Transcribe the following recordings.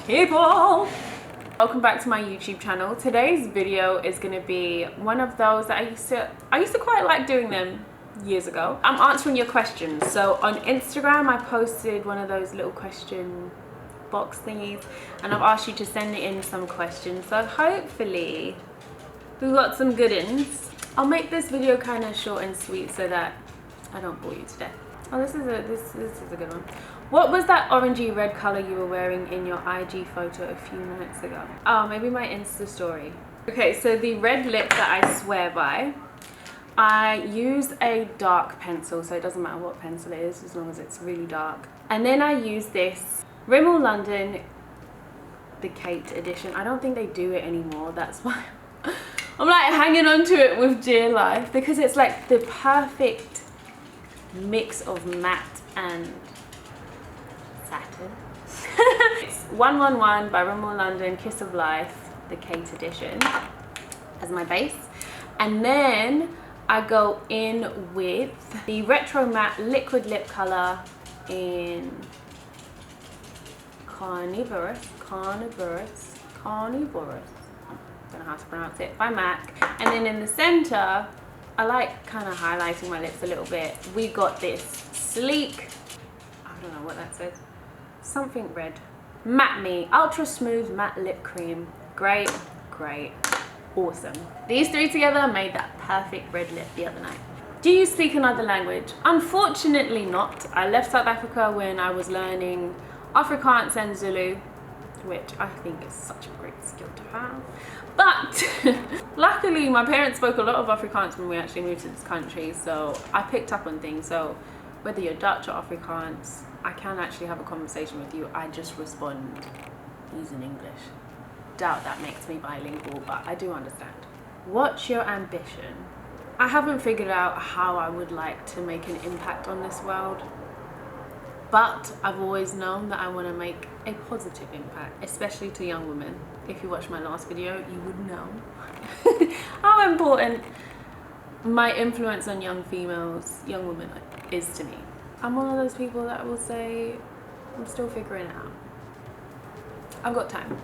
people, welcome back to my YouTube channel. Today's video is going to be one of those that I used to quite like doing them years ago. I'm answering your questions. So on Instagram I posted one of those little question box thingies and I've asked you to send in some questions, so hopefully we've got some good ones. I'll make this video kind of short and sweet so that I don't bore you to death. Oh, this is a good one. What was that orangey red color you were wearing in your IG photo a few minutes ago? Oh, maybe my Insta story. Okay, so the red lip that I swear by, I use a dark pencil, so it doesn't matter what pencil it is as long as it's really dark. And then I use this Rimmel London, the Kate edition. I don't think they do it anymore, that's why I'm like hanging on to it with dear life, because it's like the perfect mix of matte and satin. It's 111 by Rimmel London, Kiss of Life, the Kate edition as my base. And then I go in with the Retro Matte Liquid Lip Color in Carnivorous. I don't know how to pronounce it, by MAC. And then in the center, I like kind of highlighting my lips a little bit. We got this sleek, I don't know what that says, something red, Matte Me Ultra Smooth Matte Lip Cream. Great, awesome. These three together made that perfect red lip the other night. Do you speak another language? Unfortunately not. I left South Africa when I was learning Afrikaans and Zulu, which I think is such a great skill to have. But luckily my parents spoke a lot of Afrikaans when we actually moved to this country, so I picked up on things. So whether you're Dutch or Afrikaans, I can actually have a conversation with you. I just respond using English. Doubt that makes me bilingual, but I do understand. What's your ambition? I haven't figured out how I would like to make an impact on this world, but I've always known that I want to make a positive impact, especially to young women. If you watched my last video, you would know how important my influence on young females, young women is to me. I'm one of those people that will say, I'm still figuring it out. I've got time.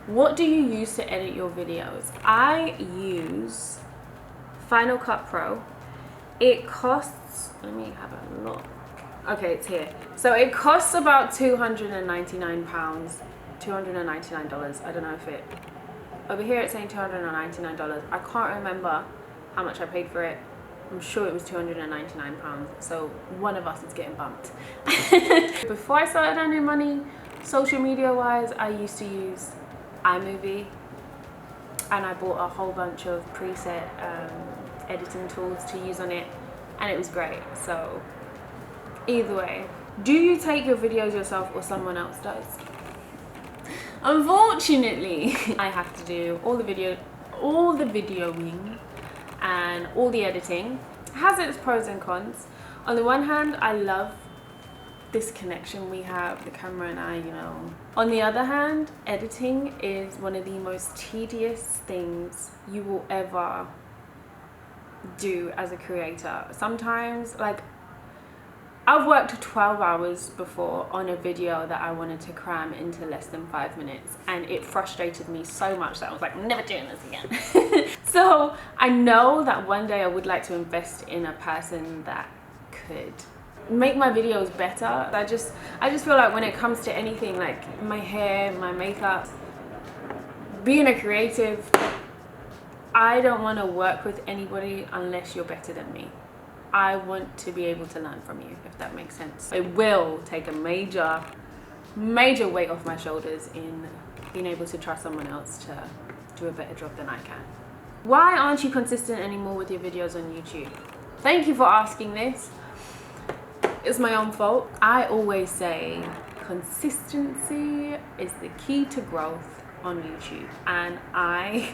What do you use to edit your videos? I use Final Cut Pro. It costs, let me have a look. Okay, it's here. So it costs about £299, $299. I don't know if it, over here it's saying $299. I can't remember how much I paid for it. I'm sure it was £299. So one of us is getting bumped. Before I started earning money, social media wise, I used to use iMovie, and I bought a whole bunch of preset editing tools to use on it, and it was great. So either way, do you take your videos yourself or someone else does? Unfortunately, I have to do all the videoing and all the editing. It has its pros and cons. On the one hand, I love this connection we have, the camera and I, you know. On the other hand, editing is one of the most tedious things you will ever do as a creator. Sometimes, like, I've worked 12 hours before on a video that I wanted to cram into less than 5 minutes, and it frustrated me so much that I was like, I'm never doing this again. So I know that one day I would like to invest in a person that could make my videos better. I just feel like when it comes to anything, like my hair, my makeup, being a creative, I don't want to work with anybody unless you're better than me. I want to be able to learn from you, if that makes sense. It will take a major weight off my shoulders in being able to trust someone else to do a better job than I can. Why aren't you consistent anymore with your videos on YouTube? Thank you for asking this. It's my own fault. I always say consistency is the key to growth on YouTube, and I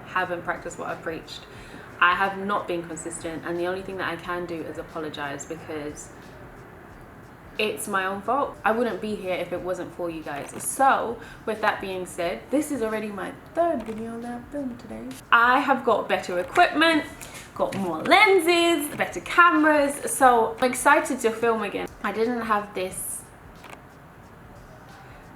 haven't practiced what I preached. I have not been consistent, and the only thing that I can do is apologize, because it's my own fault. I wouldn't be here if it wasn't for you guys. So with that being said, this is already my third video that I've filmed today. I have got better equipment, got more lenses, better cameras, so I'm excited to film again. I didn't have this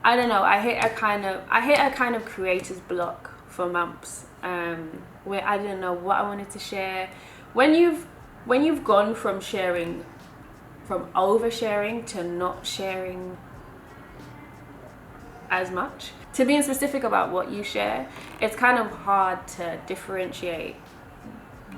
I don't know, I hit a kind of creator's block for months, where I didn't know what I wanted to share. When you've gone from oversharing to not sharing as much, to being specific about what you share, it's kind of hard to differentiate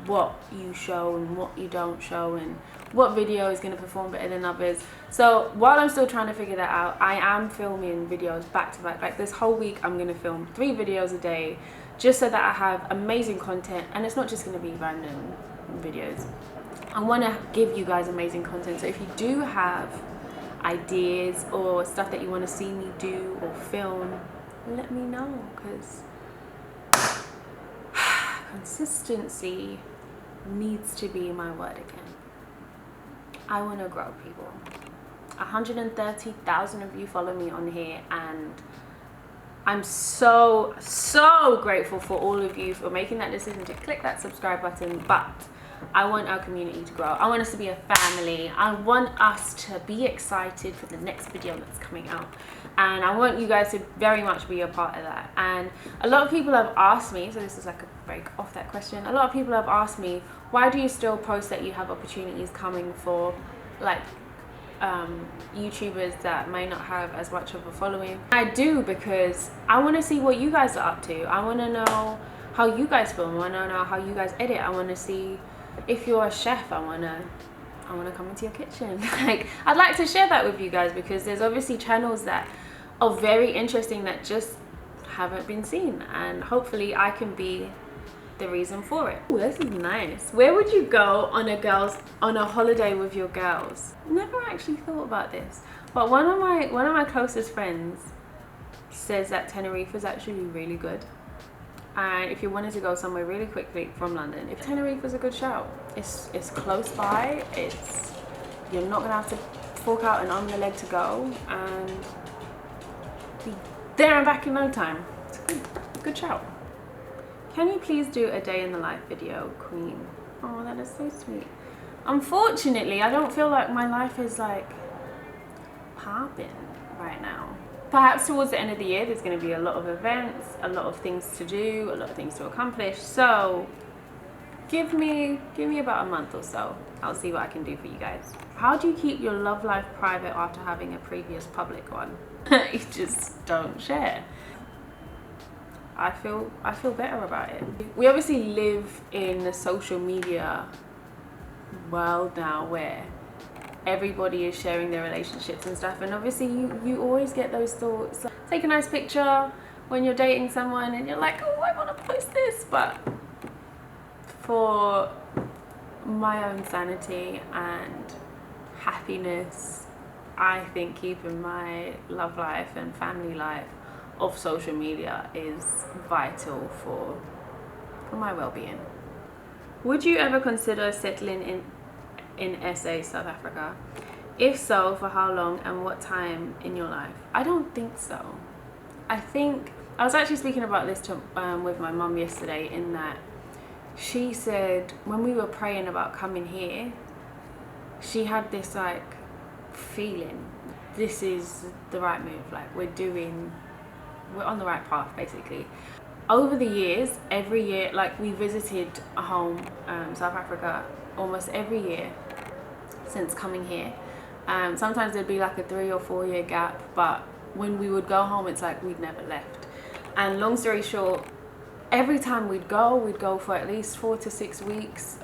what you show and what you don't show, and what video is going to perform better than others. So while I'm still trying to figure that out, I am filming videos back to back. Like this whole week I'm going to film 3 videos a day, just so that I have amazing content, and it's not just going to be random videos. I want to give you guys amazing content. So if you do have ideas or stuff that you want to see me do or film, let me know, because consistency needs to be my word again. I want to grow, people. 130,000 of you follow me on here, and I'm so grateful for all of you for making that decision to click that subscribe button. But I want our community to grow. I want us to be a family. I want us to be excited for the next video that's coming out, and I want you guys to very much be a part of that. And a lot of people have asked me, so this is like a break off that question, a lot of people have asked me, why do you still post that you have opportunities coming for like YouTubers that may not have as much of a following? I do, because I want to see what you guys are up to. I want to know how you guys film. I want to know how you guys edit. I want to see if you're a chef. I want to come into your kitchen. Like, I'd like to share that with you guys, because there's obviously channels that are very interesting that just haven't been seen, and hopefully I can be the reason for it. Ooh, this is nice. Where would you go on a holiday with your girls? Never actually thought about this, but one of my closest friends says that Tenerife is actually really good. And if you wanted to go somewhere really quickly from London, if Tenerife is a good shout. It's close by. You're not gonna have to fork out an arm and a leg to go, and be there and back in no time. It's a good shout. Can you please do a day in the life video, Queen? Oh, that is so sweet. Unfortunately, I don't feel like my life is like popping right now. Perhaps towards the end of the year, there's going to be a lot of events, a lot of things to do, a lot of things to accomplish. So give me about a month or so. I'll see what I can do for you guys. How do you keep your love life private after having a previous public one? You just don't share. I feel better about it. We obviously live in the social media world now, where everybody is sharing their relationships and stuff, and obviously you always get those thoughts, like, take a nice picture when you're dating someone and you're like, oh, I want to post this. But for my own sanity and happiness, I think keeping my love life and family life off social media is vital for my well-being. Would you ever consider settling in SA, South Africa? If so, for how long and what time in your life? I don't think so. I think I was actually speaking about this with my mum yesterday, in that she said when we were praying about coming here, she had this like feeling, this is the right move, like we're on the right path basically. Over the years, every year, like we visited a home, South Africa, almost every year since coming here. Sometimes there'd be like a 3 or 4 year gap, but when we would go home, it's like we'd never left. And long story short, every time we'd go for at least 4 to 6 weeks.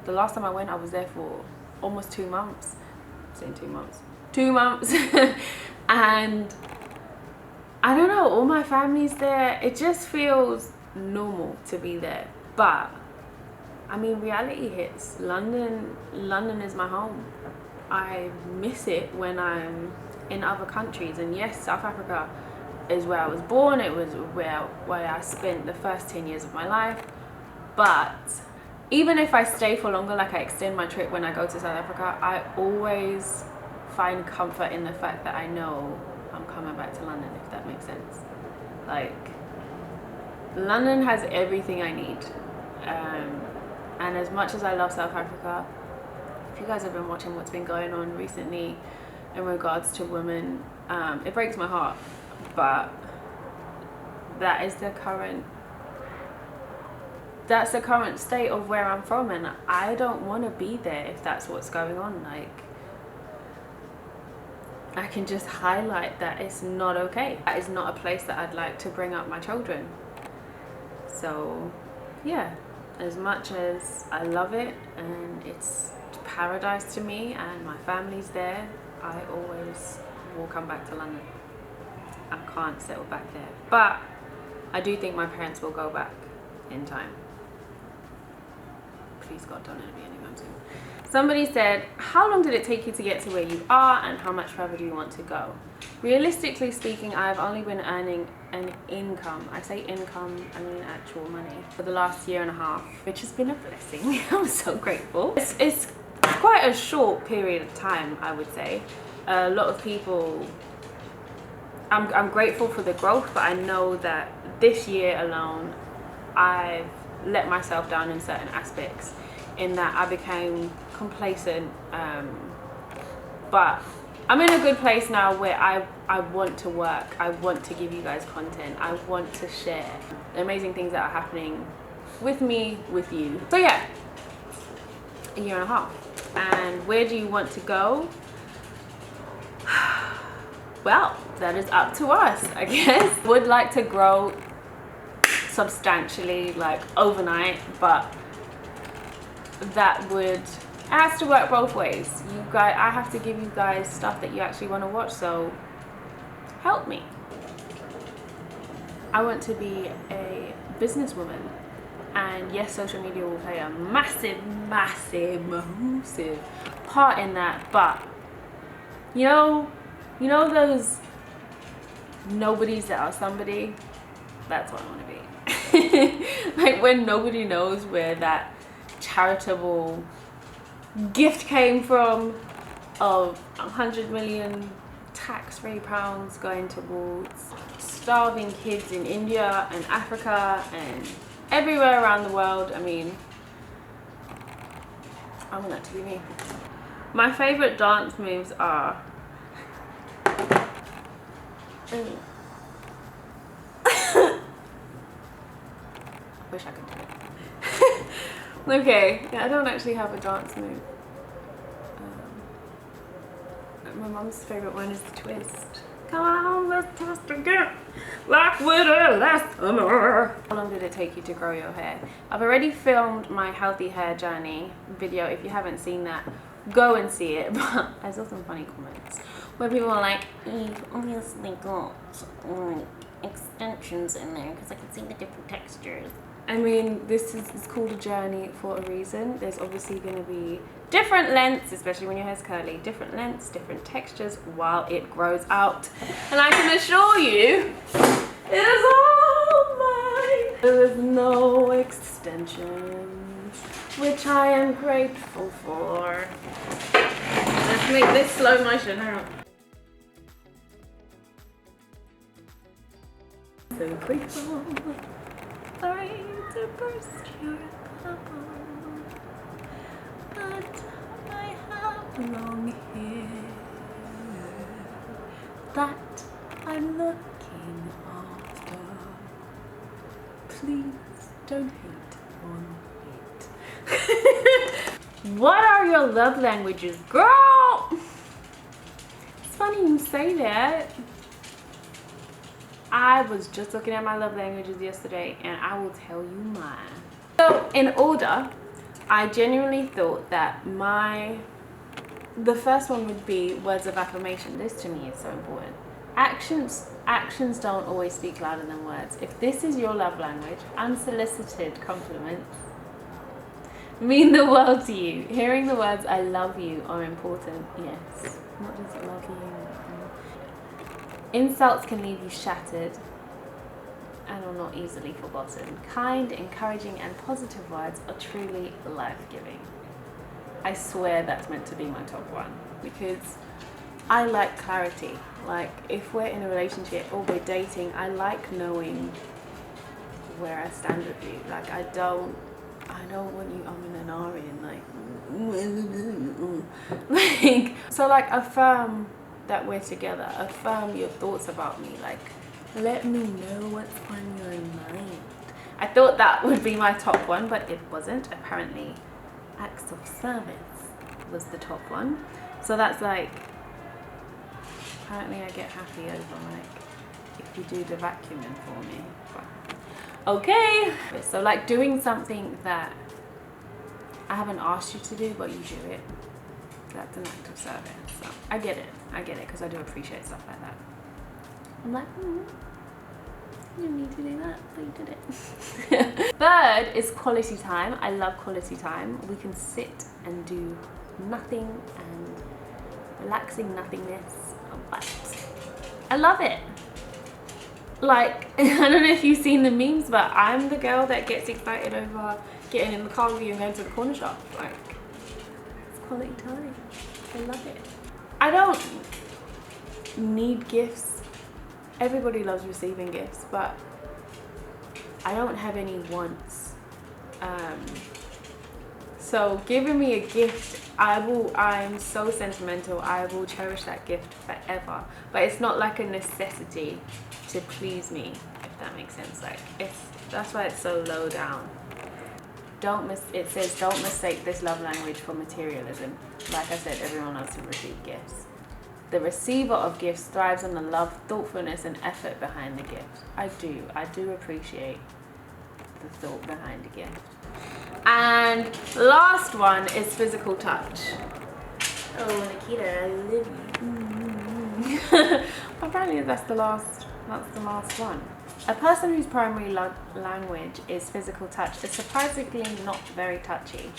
The last time I went, I was there for almost 2 months. I'm saying 2 months. 2 months. And I don't know, all my family's there. It just feels normal to be there. But I mean, reality hits. London is my home. I miss it when I'm in other countries. And yes, South Africa is where I was born. It was where I spent the first 10 years of my life. But even if I stay for longer, like I extend my trip when I go to South Africa, I always find comfort in the fact that I know I'm coming back to London, if that makes sense. Like, London has everything I need. And as much as I love South Africa, if you guys have been watching what's been going on recently in regards to women, it breaks my heart but that is that's the current state of where I'm from, and I don't want to be there if that's what's going on. Like, I can just highlight that it's not okay. That is not a place that I'd like to bring up my children. So yeah, as much as I love it and it's paradise to me and my family's there, I always will come back to London. I can't settle back there, but I do think my parents will go back in time. Please God, don't let it be anytime soon. Somebody said, how long did it take you to get to where you are, and how much further do you want to go? Realistically speaking, I've only been earning an income, I say income, I mean actual money, for the last year and a half, which has been a blessing. I'm so grateful. It's quite a short period of time, I would say. A lot of people, I'm grateful for the growth, but I know that this year alone, I've let myself down in certain aspects, in that I became complacent, but I'm in a good place now where I want to work, I want to give you guys content, I want to share the amazing things that are happening with me, with you. So yeah, a year and a half. And where do you want to go? Well, that is up to us, I guess. Would like to grow substantially, like overnight, but it has to work both ways. You guys, I have to give you guys stuff that you actually want to watch, so help me. I want to be a businesswoman, and yes, social media will play a massive part in that, but you know those nobodies that are somebody? That's what I want to be. Like, when nobody knows where that charitable gift came from of 100 million tax-free pounds going towards starving kids in India and Africa and everywhere around the world. I mean, I want that to be me. My favorite dance moves are wish I could do it. Okay, yeah, I don't actually have a dance move. My mom's favorite one is the twist. Come on, let's twist again, like we did last summer. How long did it take you to grow your hair? I've already filmed my healthy hair journey video. If you haven't seen that, go and see it. But I saw some funny comments where people were like, you've obviously got extensions in there because I can see the different textures. I mean, this is called a journey for a reason. There's obviously going to be different lengths, especially when your hair's curly, different lengths, different textures while it grows out. And I can assure you, it is all mine. There is no extensions, which I am grateful for. Let's make this slow motion out. So grateful. Sorry to burst your bubble, but I have long hair that I'm looking after. Please don't hate on it. What are your love languages, girl? It's funny you say that. I was just looking at my love languages yesterday, and I will tell you mine. So in order, I genuinely thought that the first one would be words of affirmation. This to me is so important. Actions don't always speak louder than words. If this is your love language, unsolicited compliments mean the world to you. Hearing the words I love you are important. Yes, not just love you. Insults can leave you shattered and are not easily forgotten. Kind, encouraging, and positive words are truly life-giving. I swear that's meant to be my top one, because I like clarity. Like, if we're in a relationship or we're dating, I like knowing where I stand with you. Like, I don't want you in an Ari and like so like affirm that we're together. Affirm your thoughts about me. Like, let me know what's on your mind. I thought that would be my top one, but it wasn't. Apparently, acts of service was the top one. So that's like, apparently I get happy over like if you do the vacuuming for me. But, okay. So like doing something that I haven't asked you to do, but you do it. That's an act of service. So I get it, because I do appreciate stuff like that. I'm like, you didn't need to do that, but you did it. Third is quality time. I love quality time. We can sit and do nothing and relaxing nothingness, but I love it. Like, I don't know if you've seen the memes, but I'm the girl that gets excited over getting in the car with you and going to the corner shop. Like, it's quality time. I love it. I don't need gifts. Everybody loves receiving gifts, but I don't have any wants. So giving me a gift, I'm so sentimental. I will cherish that gift forever. But it's not like a necessity to please me, if that makes sense. Like, that's why it's so low down. It says don't mistake this love language for materialism. Like I said, everyone loves to receive gifts. The receiver of gifts thrives on the love, thoughtfulness, and effort behind the gift. I do appreciate the thought behind the gift. And last one is physical touch. Oh, Nakita, I love you. Apparently that's the last one. A person whose primary language is physical touch is surprisingly not very touchy.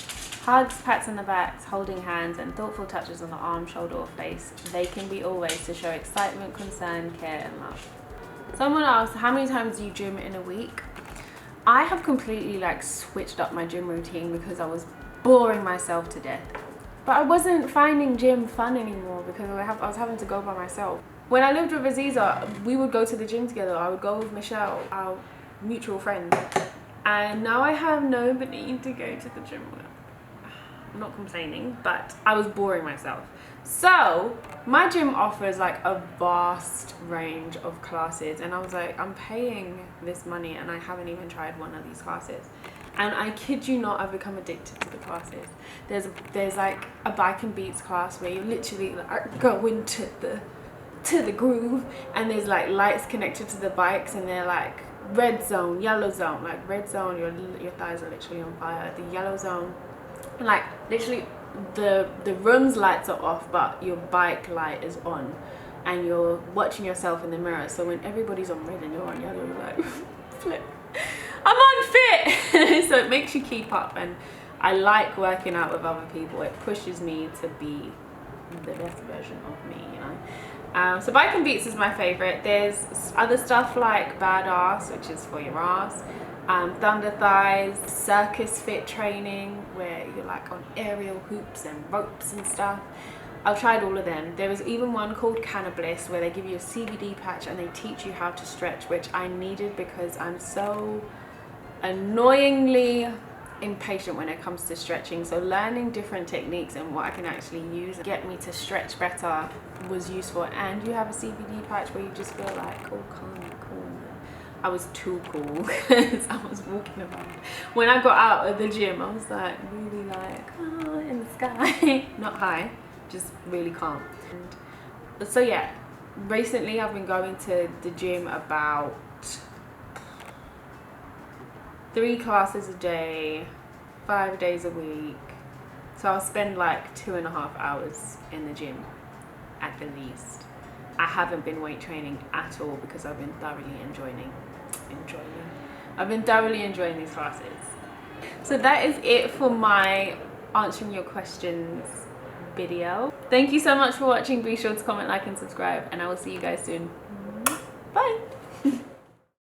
Hugs, pats on the backs, holding hands, and thoughtful touches on the arm, shoulder, or face. They can be all ways to show excitement, concern, care, and love. Someone asked, how many times do you gym in a week? I have completely like switched up my gym routine because I was boring myself to death. But I wasn't finding gym fun anymore because I was having to go by myself. When I lived with Aziza, we would go to the gym together. I would go with Michelle, our mutual friend. And now I have nobody to go to the gym with. I'm not complaining, but I was boring myself. So my gym offers like a vast range of classes, and I was like, I'm paying this money and I haven't even tried one of these classes. And I kid you not, I've become addicted to the classes. There's like a bike and beats class where you literally like go into the groove, and there's like lights connected to the bikes, and they're like red zone, yellow zone. Like red zone, your thighs are literally on fire. The yellow zone, like literally the room's lights are off, but your bike light is on, and you're watching yourself in the mirror. So when everybody's on red and you're on yellow, you're like, flip, I'm unfit. So it makes you keep up, and I like working out with other people. It pushes me to be the best version of me, you know. So bike and beats is my favorite. There's other stuff like badass, which is for your ass. Thunder thighs, circus fit training, where you're like on aerial hoops and ropes and stuff. I've tried all of them. There was even one called Cannabis where they give you a CBD patch and they teach you how to stretch, which I needed because I'm so annoyingly impatient when it comes to stretching. So learning different techniques and what I can actually use to get me to stretch better was useful. And you have a CBD patch where you just feel like, oh, calm. I was too cool because I was walking around. When I got out of the gym, I was like really like, oh, in the sky. Not high, just really calm. And so yeah, recently I've been going to the gym about 3 classes a day, 5 days a week. So I'll spend like 2.5 hours in the gym at the least. I haven't been weight training at all because I've been thoroughly enjoying these classes. So that is it for my answering your questions video. Thank you so much for watching. Be sure to comment, like, and subscribe, and I will see you guys soon. Bye.